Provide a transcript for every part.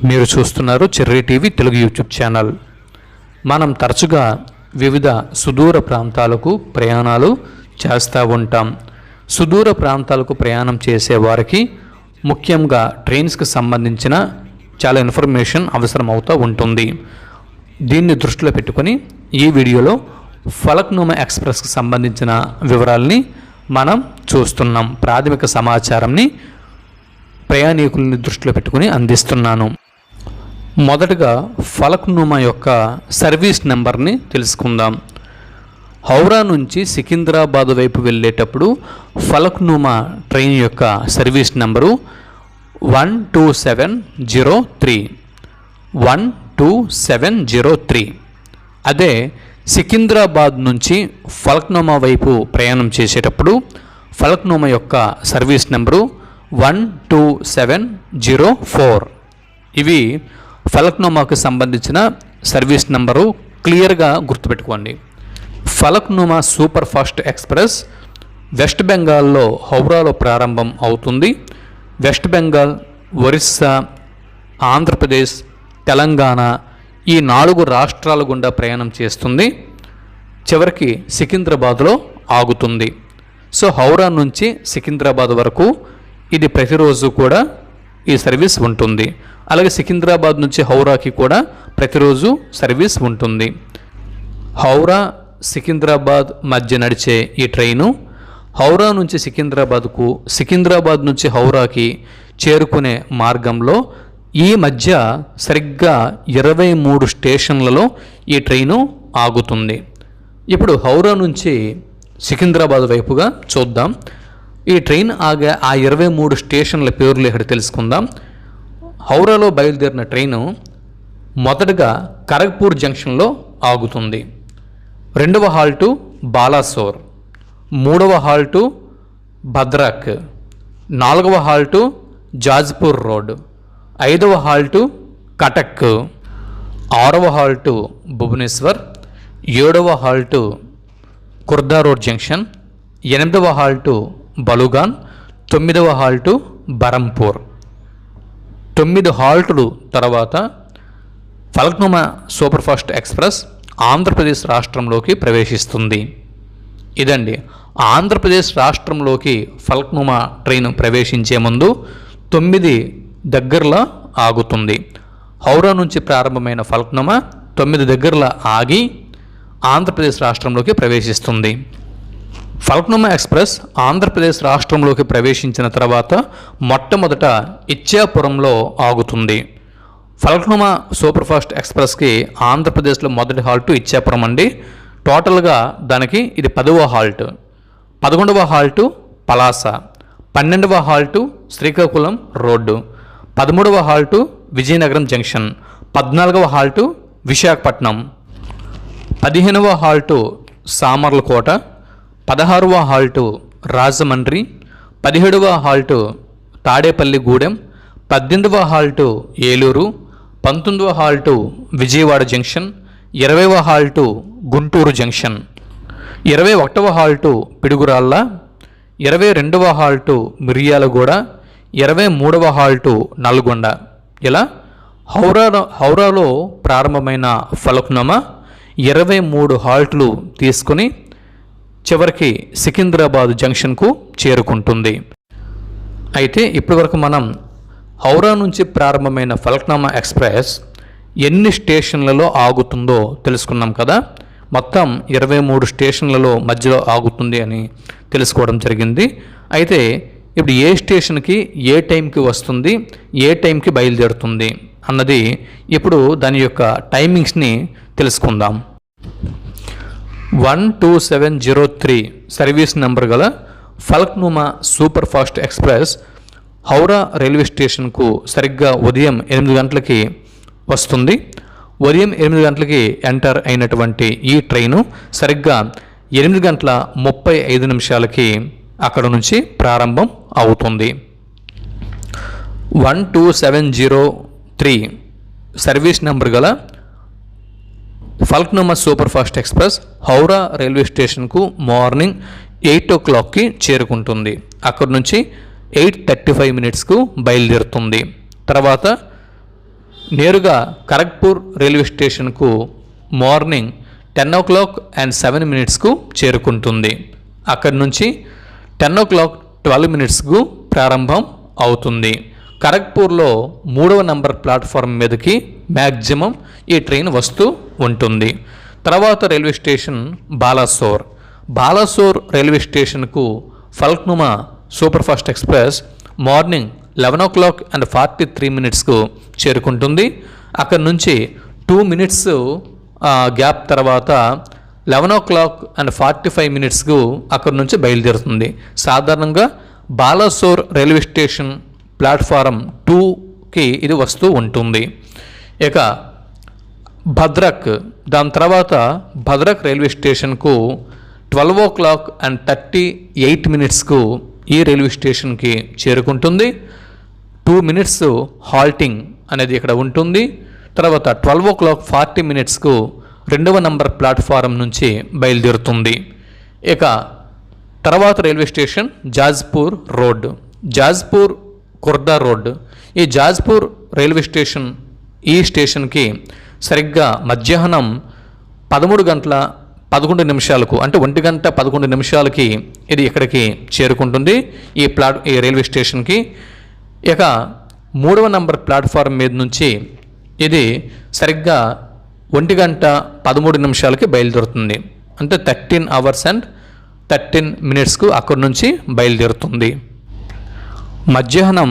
మీరు చూస్తున్నారు cherry TV Telugu YouTube channel. మనం తరచుగా వివిధ సుదూర ప్రాంతాలకు ప్రయాణాలు చేస్తూ ఉంటాం. సుదూర ప్రాంతాలకు ప్రయాణం చేసే వారికి ముఖ్యంగా ట్రైన్స్కి సంబంధించిన చాలా ఇన్ఫర్మేషన్ అవసరం అవుతూ ఉంటుంది. దీన్ని దృష్టిలో పెట్టుకొని ఈ వీడియోలో ఫలక్నుమా ఎక్స్ప్రెస్కి సంబంధించిన వివరాలని మనం చూస్తున్నాం. ప్రాథమిక సమాచారంని ప్రయాణికుల్ని దృష్టిలో పెట్టుకుని అందిస్తున్నాను. మొదటగా ఫలక్నుమా యొక్క సర్వీస్ నెంబర్ని తెలుసుకుందాం. హౌరా నుంచి సికింద్రాబాద్ వైపు వెళ్ళేటప్పుడు ఫలక్నుమా ట్రైన్ యొక్క సర్వీస్ నెంబరు 12703. అదే సికింద్రాబాద్ నుంచి ఫలక్నుమా వైపు ప్రయాణం చేసేటప్పుడు ఫలక్నుమా యొక్క సర్వీస్ నెంబరు 12704. ఇవి ఫలక్నుమాకు సంబంధించిన సర్వీస్ నెంబరు. క్లియర్గా గుర్తుపెట్టుకోండి. Falaknuma super fast express west బెంగాల్లో హౌరాలో ప్రారంభం అవుతుంది. వెస్ట్ బెంగాల్, ఒరిస్సా, ఆంధ్రప్రదేశ్, తెలంగాణ ఈ 4 రాష్ట్రాల గుండా ప్రయాణం చేస్తుంది. చివరికి సికింద్రాబాద్లో ఆగుతుంది. సో హౌరా నుంచి సికింద్రాబాద్ వరకు ఇది ప్రతిరోజు కూడా ఈ సర్వీస్ ఉంటుంది. అలాగే సికింద్రాబాద్ నుంచి హౌరాకి కూడా ప్రతిరోజు సర్వీస్ ఉంటుంది. హౌరా సికింద్రాబాద్ మధ్య నడిచే ఈ ట్రైను హౌరా నుంచి సికింద్రాబాద్కు, సికింద్రాబాద్ నుంచి హౌరాకి చేరుకునే మార్గంలో ఈ మధ్య సరిగ్గా 23 స్టేషన్లలో ఈ ట్రైను ఆగుతుంది. ఇప్పుడు హౌరా నుంచి సికింద్రాబాద్ వైపుగా చూద్దాం. ఈ ట్రైన్ ఆగే ఆ 23 స్టేషన్ల పేర్లు ఇక్కడ తెలుసుకుందాం. హౌరాలో బయలుదేరిన ట్రైను మొదటగా ఖరగ్పూర్ జంక్షన్లో ఆగుతుంది. 2వ హాల్టు బాలాసోర్, 3వ హాల్టు భద్రక్, 4వ హాల్టు జాజ్పూర్ రోడ్, 5వ హాల్టు కటక్, 6వ హాల్టు భువనేశ్వర్, 7వ హాల్టు కుర్దా రోడ్ జంక్షన్, 8వ హాల్టు బలుగాన్, 9వ హాల్టు బరంపూర్. 9 హాల్టులు తర్వాత Falaknuma super fast express Andhra Pradesh రాష్ట్రంలోకి ప్రవేశిస్తుంది. ఇదండి, ఆంధ్రప్రదేశ్ రాష్ట్రంలోకి ఫలక్నుమా ట్రైన్ ప్రవేశించే ముందు 9 దగ్గరలో ఆగుతుంది. హౌరా నుంచి ప్రారంభమైన ఫలక్నుమా 9 దగ్గరలో ఆగి ఆంధ్రప్రదేశ్ రాష్ట్రంలోకి ప్రవేశిస్తుంది. ఫలక్నుమా ఎక్స్ప్రెస్ ఆంధ్రప్రదేశ్ రాష్ట్రంలోకి ప్రవేశించిన తర్వాత మొట్టమొదట ఇచ్చాపురంలో ఆగుతుంది. ఫలక్నుమా సూపర్ ఫాస్ట్ ఎక్స్ప్రెస్కి ఆంధ్రప్రదేశ్లో మొదటి హాల్టు ఇచ్చాపురం అండి. టోటల్గా దానికి ఇది 10వ హాల్ట్. 11వ హాల్టు పలాస, 12వ హాల్టు శ్రీకాకుళం రోడ్డు, 13వ హాల్టు విజయనగరం జంక్షన్, 14వ హాల్టు విశాఖపట్నం, 15వ హాల్టు సామర్లకోట, 16వ హాల్టు రాజమండ్రి, 17వ హాల్టు తాడేపల్లిగూడెం, 18వ హాల్టు ఏలూరు, 19వ హాల్టు విజయవాడ జంక్షన్, 20వ హాల్టు గుంటూరు జంక్షన్, 21వ హాల్టు పిడుగురాళ్ళ, 22వ హాల్టు మిర్యాలగూడ, 23వ హాల్టు నల్గొండ. ఇలా హౌరాలో ప్రారంభమైన ఫలక్నుమా 23 హాల్టులు తీసుకుని చివరికి సికింద్రాబాద్ జంక్షన్కు చేరుకుంటుంది. అయితే ఇప్పటివరకు మనం హౌరా నుంచి ప్రారంభమైన ఫలక్నుమా ఎక్స్ప్రెస్ ఎన్ని స్టేషన్లలో ఆగుతుందో తెలుసుకున్నాం కదా. మొత్తం 23 స్టేషన్లలో మధ్యలో ఆగుతుంది అని తెలుసుకోవడం జరిగింది. అయితే ఇప్పుడు ఏ స్టేషన్కి ఏ టైంకి వస్తుంది, ఏ టైంకి బయలుదేరుతుంది అన్నది ఇప్పుడు దాని యొక్క టైమింగ్స్ని తెలుసుకుందాం. 12703 సర్వీస్ నెంబర్ గల Falaknuma super fast express Howrah railway స్టేషన్కు సరిగ్గా ఉదయం 8 గంటలకి వస్తుంది. ఉదయం 8 గంటలకి ఎంటర్ అయినటువంటి ఈ ట్రైను సరిగ్గా 8:35 అక్కడ నుంచి ప్రారంభం అవుతుంది. 12703 సర్వీస్ నెంబర్ గల Falaknuma super fast express Howrah railway స్టేషన్కు మార్నింగ్ 8 o'clockకి చేరుకుంటుంది. అక్కడ నుంచి 8:35 బయలుదేరుతుంది. తర్వాత నేరుగా ఖరగ్పూర్ రైల్వే స్టేషన్కు మార్నింగ్ 10:07 చేరుకుంటుంది. అక్కడి నుంచి 10:12 ప్రారంభం అవుతుంది. ఖరగ్పూర్లో 3వ నంబర్ ప్లాట్ఫామ్ మీదకి మ్యాక్సిమం ఈ ట్రైన్ వస్తూ ఉంటుంది. తర్వాత railway station Balasore. Balasore railway స్టేషన్కు ఫల్క్నుమా సూపర్ ఫాస్ట్ ఎక్స్ప్రెస్ మార్నింగ్ 11:43 చేరుకుంటుంది. అక్కడి నుంచి 2 minutes గ్యాప్ తర్వాత 11:45 అక్కడి నుంచి బయలుదేరుతుంది. సాధారణంగా బాలాసోర్ రైల్వే స్టేషన్ ప్లాట్ఫారం 2కి ఇది వస్తూ ఉంటుంది. ఇక భద్రక్, దాని తర్వాత భద్రక్ రైల్వే స్టేషన్కు 12:38 ఈ రైల్వే స్టేషన్కి చేరుకుంటుంది. 2 minutes హాల్టింగ్ అనేది ఇక్కడ ఉంటుంది. తర్వాత 12:40 2వ నంబర్ ప్లాట్ఫారం నుంచి బయలుదేరుతుంది. ఇక తర్వాత railway station Jajpur road, Jajpur Khurda road. ఈ జాజ్పూర్ రైల్వే స్టేషన్ ఈ స్టేషన్కి సరిగ్గా మధ్యాహ్నం 13:11 అంటే 1:11 ఇది ఇక్కడికి చేరుకుంటుంది ఈ రైల్వే స్టేషన్కి. ఇక 3వ నంబర్ ప్లాట్ఫారం మీద నుంచి ఇది సరిగ్గా 1:13 బయలుదేరుతుంది. అంటే 13 hours and 13 minutes అక్కడి నుంచి బయలుదేరుతుంది. మధ్యాహ్నం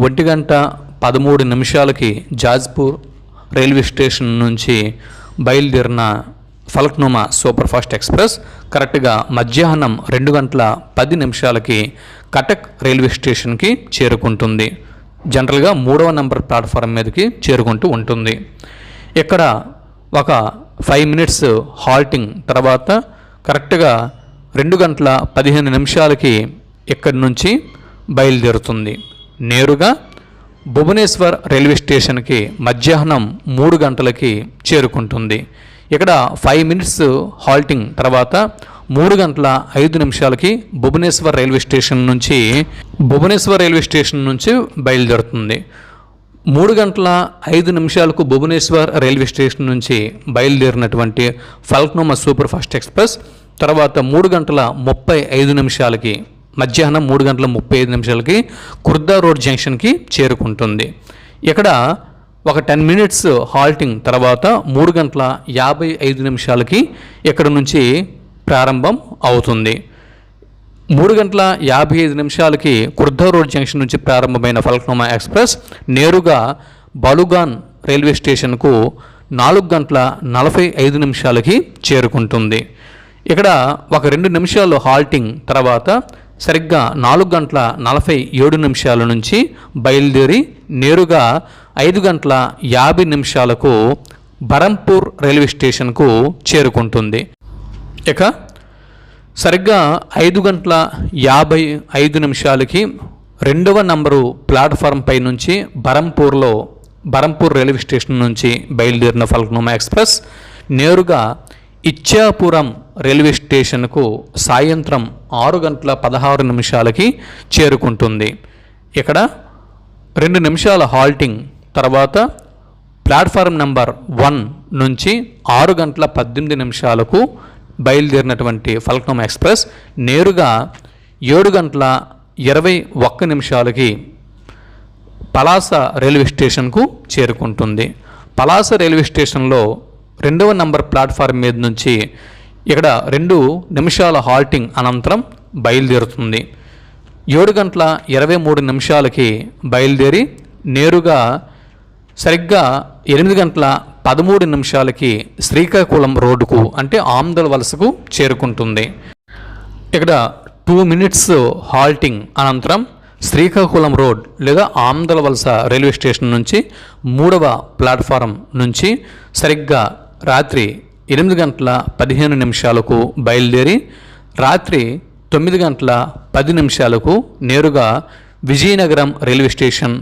1:13 జాజ్పూర్ రైల్వే స్టేషన్ నుంచి బయలుదేరిన ఫల్క్నుమా సూపర్ ఫాస్ట్ ఎక్స్ప్రెస్ కరెక్ట్గా మధ్యాహ్నం 2:10 కటక్ రైల్వే స్టేషన్కి చేరుకుంటుంది. జనరల్గా 3వ నంబర్ ప్లాట్ఫారం మీదకి చేరుకుంటూ ఉంటుంది. ఇక్కడ ఒక 5 minutes హాల్టింగ్ తర్వాత కరెక్ట్గా 2:15 ఇక్కడి నుంచి బయలుదేరుతుంది. నేరుగా భువనేశ్వర్ రైల్వే స్టేషన్కి మధ్యాహ్నం 3 చేరుకుంటుంది. ఇక్కడ 5 minutes హాల్టింగ్ తర్వాత 3:05 భువనేశ్వర్ రైల్వే స్టేషన్ నుంచి బయలుదేరుతుంది. 3:05 భువనేశ్వర్ రైల్వే స్టేషన్ నుంచి బయలుదేరినటువంటి ఫల్క్నుమా సూపర్ ఫాస్ట్ ఎక్స్ప్రెస్ తర్వాత 3:35 మధ్యాహ్నం 3:35 కుర్దా రోడ్ జంక్షన్కి చేరుకుంటుంది. ఇక్కడ ఒక 10 minutes హాల్టింగ్ తర్వాత 3:55 ఇక్కడ నుంచి ప్రారంభం అవుతుంది. 3:55 కుర్దా రోడ్ జంక్షన్ నుంచి ప్రారంభమైన ఫల్క్నుమా ఎక్స్ప్రెస్ నేరుగా బలుగాన్ రైల్వే స్టేషన్కు 4:45 చేరుకుంటుంది. ఇక్కడ ఒక 2 నిమిషాలు హాల్టింగ్ తర్వాత సరిగ్గా 4:47 నుంచి బయలుదేరి నేరుగా 5:50 బరంపూర్ రైల్వే స్టేషన్కు చేరుకుంటుంది. ఇక సరిగ్గా 5:55 2వ నంబరు ప్లాట్ఫారం పై నుంచి బరంపూర్ రైల్వే స్టేషన్ నుంచి బయలుదేరిన ఫల్క్నుమా ఎక్స్ప్రెస్ నేరుగా ఇచ్చాపురం రైల్వే స్టేషన్కు సాయంత్రం 6:16 చేరుకుంటుంది. ఇక్కడ 2 నిమిషాల హాల్టింగ్ తర్వాత ప్లాట్ఫారం నెంబర్ 1 నుంచి 6:18 బయలుదేరినటువంటి ఫల్క్నుమా ఎక్స్ప్రెస్ నేరుగా 7:21 పలాస రైల్వే స్టేషన్కు చేరుకుంటుంది. పలాస రైల్వే స్టేషన్లో 2వ నంబర్ ప్లాట్ఫారం మీద నుంచి ఇక్కడ 2 నిమిషాల హాల్టింగ్ అనంతరం బయలుదేరుతుంది. 7:23 బయలుదేరి నేరుగా సరిగ్గా 8:13 శ్రీకాకుళం రోడ్డుకు అంటే ఆమ్దల వలసకు చేరుకుంటుంది. ఇక్కడ 2 minutes హాల్టింగ్ అనంతరం శ్రీకాకుళం రోడ్ లేదా ఆమ్దల వలస రైల్వే స్టేషన్ నుంచి 3వ ప్లాట్ఫారం నుంచి సరిగ్గా రాత్రి 8:15 బయలుదేరి రాత్రి 9:10 నేరుగా Vizianagaram railway station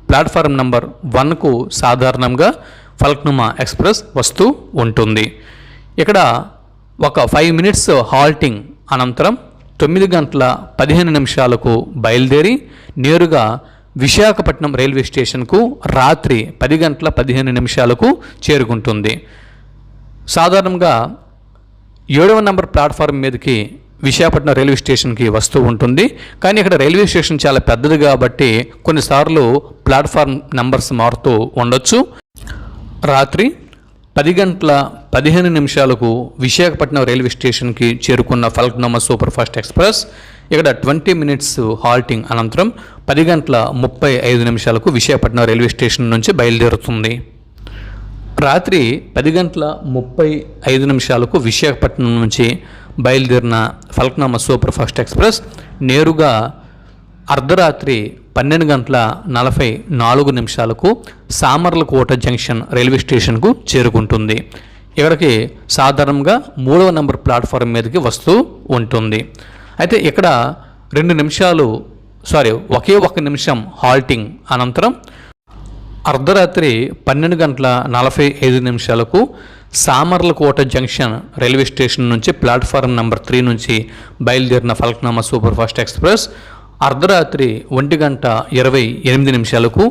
platform number 1కు సాధారణంగా ఫల్క్నుమా ఎక్స్ప్రెస్ వస్తూ ఉంటుంది. ఇక్కడ ఒక 5 minutes హాల్టింగ్ అనంతరం 9:15 బయలుదేరి నేరుగా విశాఖపట్నం రైల్వే స్టేషన్కు రాత్రి 10:15 చేరుకుంటుంది. సాధారణంగా 7వ నంబర్ ప్లాట్ఫారం మీదకి విశాఖపట్నం రైల్వే స్టేషన్కి వస్తూ ఉంటుంది. కానీ ఇక్కడ రైల్వే స్టేషన్ చాలా పెద్దది కాబట్టి కొన్నిసార్లు ప్లాట్ఫామ్ నంబర్స్ మారుతూ ఉండొచ్చు. రాత్రి 10:15 విశాఖపట్నం రైల్వే స్టేషన్కి చేరుకున్న ఫల్క్నుమా సూపర్ ఫాస్ట్ ఎక్స్ప్రెస్ ఇక్కడ 20 మినిట్స్ హాల్టింగ్ అనంతరం 10:35 విశాఖపట్నం రైల్వే స్టేషన్ నుంచి బయలుదేరుతుంది. రాత్రి 10:35 విశాఖపట్నం నుంచి బయలుదేరిన ఫల్క్నుమా సూపర్ ఫాస్ట్ ఎక్స్ప్రెస్ నేరుగా అర్ధరాత్రి 12:44 సామర్లకోట జంక్షన్ రైల్వే స్టేషన్కు చేరుకుంటుంది. ఇక్కడికి సాధారణంగా 3వ నంబర్ ప్లాట్ఫారం మీదకి వస్తూ ఉంటుంది. అయితే ఇక్కడ 2 నిమిషాలు ఒకే 1 నిమిషం హాల్టింగ్ అనంతరం అర్ధరాత్రి 12:45 సామర్లకోట జంక్షన్ రైల్వే స్టేషన్ నుంచి ప్లాట్ఫారం నెంబర్ 3 నుంచి బయలుదేరిన ఫల్క్నుమా సూపర్ ఫాస్ట్ ఎక్స్ప్రెస్ అర్ధరాత్రి 1:28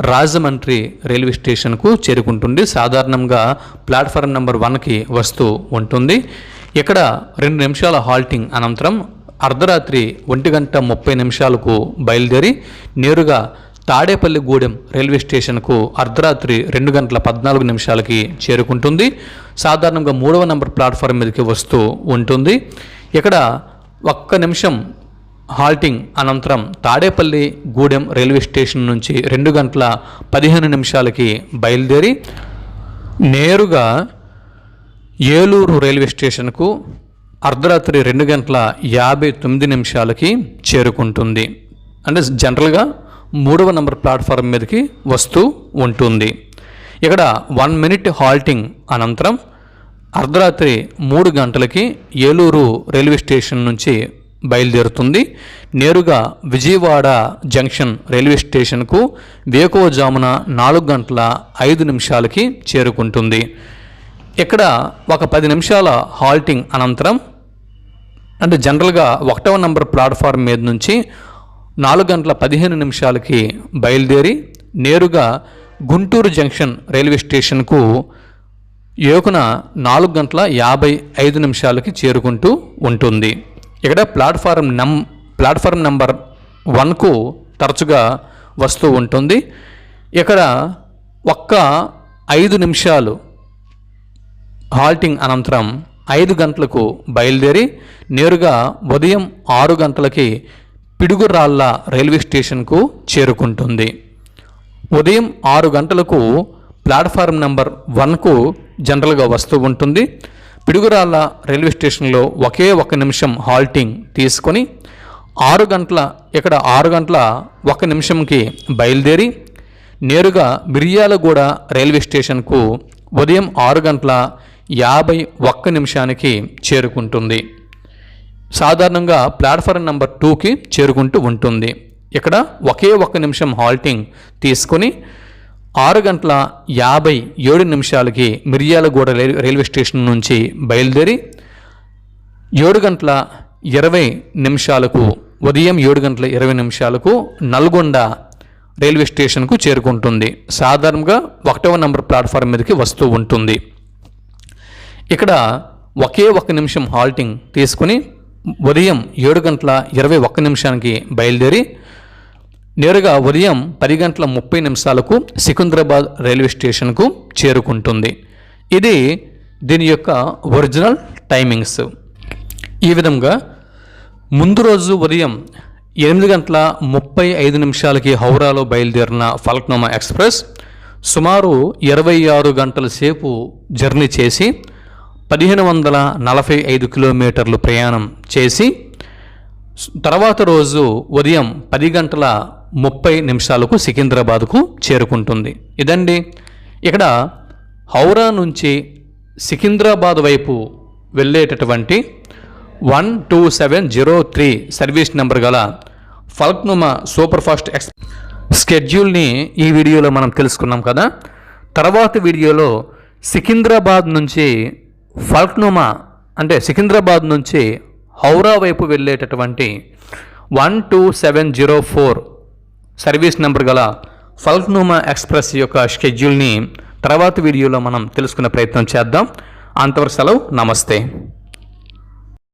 రాజమండ్రి రైల్వే స్టేషన్కు చేరుకుంటుంది. సాధారణంగా ప్లాట్ఫారం నెంబర్ 1కి వస్తూ ఉంటుంది. ఇక్కడ 2 నిమిషాల హాల్టింగ్ అనంతరం అర్ధరాత్రి 1:30 బయలుదేరి నేరుగా తాడేపల్లిగూడెం రైల్వే స్టేషన్కు అర్ధరాత్రి 2:14 చేరుకుంటుంది. సాధారణంగా 3వ నంబర్ ప్లాట్ఫారం మీదకి వస్తూ ఉంటుంది. ఇక్కడ 1 నిమిషం హాల్టింగ్ అనంతరం తాడేపల్లిగూడెం రైల్వే స్టేషన్ నుంచి 2:15 బయలుదేరి నేరుగా ఏలూరు రైల్వే స్టేషన్కు అర్ధరాత్రి 2:59 చేరుకుంటుంది. అంటే జనరల్గా 3వ నంబర్ ప్లాట్ఫారం మీదకి వస్తూ ఉంటుంది. ఇక్కడ 1 మినిట్ హాల్టింగ్ అనంతరం అర్ధరాత్రి 3 గంటలకి ఏలూరు రైల్వే స్టేషన్ నుంచి బయలుదేరుతుంది. నేరుగా విజయవాడ జంక్షన్ రైల్వే స్టేషన్కు వేకువజామున 4:05 చేరుకుంటుంది. ఇక్కడ ఒక 10 నిమిషాల హాల్టింగ్ అనంతరం అంటే జనరల్గా 1వ నంబర్ ప్లాట్ఫారం మీద నుంచి 4:15 బయలుదేరి నేరుగా గుంటూరు జంక్షన్ రైల్వే స్టేషన్కు ఏకున 4:55 చేరుకుంటూ ఉంటుంది. ఇక్కడ ప్లాట్ఫారం నెంబర్ 1కు తరచుగా వస్తూ ఉంటుంది. ఇక్కడ 5 నిమిషాలు హాల్టింగ్ అనంతరం 5 గంటలకు బయలుదేరి నేరుగా ఉదయం 6 గంటలకి పిడుగురాళ్ళ రైల్వే స్టేషన్కు చేరుకుంటుంది. ఉదయం 6 గంటలకు ప్లాట్ఫారం నెంబర్ 1కు జనరల్గా వస్తూ ఉంటుంది. పిడుగురాళ్ళ రైల్వే స్టేషన్లో ఒకే 1 నిమిషం హాల్టింగ్ తీసుకొని 6 గంటల 1 నిమిషంకి బయలుదేరి నేరుగా మిర్యాలగూడ రైల్వే స్టేషన్కు ఉదయం 6:51 చేరుకుంటుంది. సాధారణంగా ప్లాట్ఫారం నెంబర్ 2కి చేరుకుంటూ ఉంటుంది. ఇక్కడ ఒకే 1 నిమిషం హాల్టింగ్ తీసుకొని 6:57 మిర్యాలగూడ రైల్వే స్టేషన్ నుంచి బయలుదేరి 7:20 ఉదయం 7:20 నల్గొండ రైల్వే స్టేషన్కు చేరుకుంటుంది. సాధారణంగా 1వ నంబర్ ప్లాట్ఫారం మీదకి వస్తూ ఉంటుంది. ఇక్కడ ఒకే 1 నిమిషం హాల్టింగ్ తీసుకుని ఉదయం 7:21 బయలుదేరి నేరుగా ఉదయం 10:30 సికింద్రాబాద్ రైల్వే స్టేషన్కు చేరుకుంటుంది. ఇది దీని యొక్క ఒరిజినల్ టైమింగ్స్. ఈ విధంగా ముందు రోజు ఉదయం 8:35 హౌరాలో బయలుదేరిన ఫల్క్నుమా ఎక్స్ప్రెస్ సుమారు 26 గంటల సేపు జర్నీ చేసి 1545 కిలోమీటర్లు ప్రయాణం చేసి తర్వాత రోజు ఉదయం 10:30 సికింద్రాబాద్కు చేరుకుంటుంది. ఇదండి ఇక్కడ హౌరా నుంచి సికింద్రాబాద్ వైపు వెళ్ళేటటువంటి 12703 సర్వీస్ నెంబర్ గల ఫల్క్నుమా సూపర్ ఫాస్ట్ స్కెడ్యూల్ని ఈ వీడియోలో మనం తెలుసుకున్నాం కదా. తర్వాత వీడియోలో సికింద్రాబాద్ నుంచి ఫల్క్నుమా అంటే సికింద్రాబాద్ నుంచి హౌరా వైపు వెళ్ళేటటువంటి 12704 సర్వీస్ నెంబర్ గల ఫల్క్నుమా ఎక్స్ప్రెస్ యొక్క షెడ్యూల్ని తర్వాత వీడియోలో మనం తెలుసుకునే ప్రయత్నం చేద్దాం. అంతవరకు సెలవు. నమస్తే.